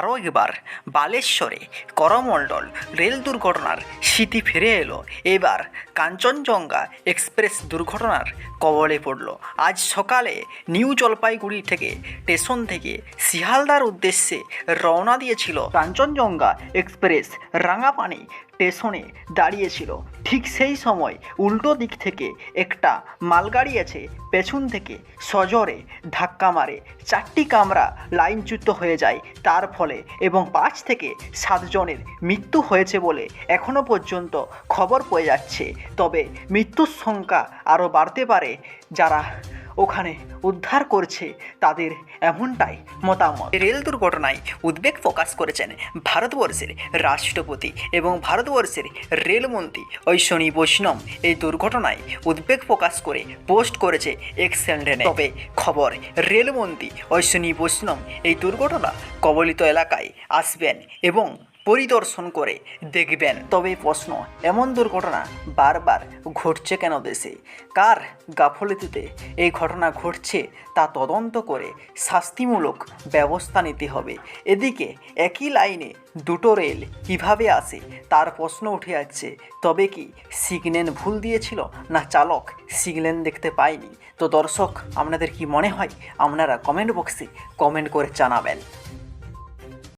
আরও একবার বালেশ্বরে করমণ্ডল রেল দুর্ঘটনার স্মৃতি ফিরে এলো। এবার কাঞ্চনজঙ্ঘা এক্সপ্রেস দুর্ঘটনার কবলে পড়ল। আজ সকালে নিউ জলপাইগুড়ি থেকে স্টেশন থেকে শিয়ালদার উদ্দেশ্যে রওনা দিয়েছিল কাঞ্চনজঙ্ঘা এক্সপ্রেস। রাঙাপানি স্টেশনে দাঁড়িয়েছিল। ঠিক সেই সময় উল্টো দিক থেকে একটা মালগাড়ি আছে পেছন থেকে সজোরে ধাক্কা মারে। 4টি কামরা লাইনচ্যুত হয়ে যায় তার ফলে, এবং 5 থেকে 7 জনের মৃত্যু হয়েছে বলে এখনও পর্যন্ত খবর পেয়ে যাচ্ছে। তবে মৃত্যুর সংখ্যা আরও বাড়তে পারে। যারা ওখানে উদ্ধার করছে তাদের এমনটাই মতামত। রেল দুর্ঘটনায় উদ্বেগ প্রকাশ করেছেন ভারতবর্ষের রাষ্ট্রপতি এবং ভারতবর্ষের রেলমন্ত্রী অশ্বিনী বৈষ্ণব। এই দুর্ঘটনায় উদ্বেগ প্রকাশ করে পোস্ট করেছে এক্স হ্যান্ডেলে। তবে খবর, রেলমন্ত্রী অশ্বিনী বৈষ্ণব এই দুর্ঘটনা কবলিত এলাকায় আসবেন এবং পরিদর্শন করে দেখবেন। তবে প্রশ্ন, এমন দুর্ঘটনা বারবার ঘটছে কেন দেশে? কার গাফলতিতে এই ঘটনা ঘটছে তা তদন্ত করে শাস্তিমূলক ব্যবস্থা নিতে হবে। এদিকে একই লাইনে দুটো রেল কিভাবে আসে তার প্রশ্ন উঠে যাচ্ছে। তবে কি সিগন্যাল ভুল দিয়েছিল, না চালক সিগন্যাল দেখতে পায়নি? তো দর্শক, আপনাদের কি মনে হয়? আপনারা কমেন্ট বক্সে কমেন্ট করে জানাবেন।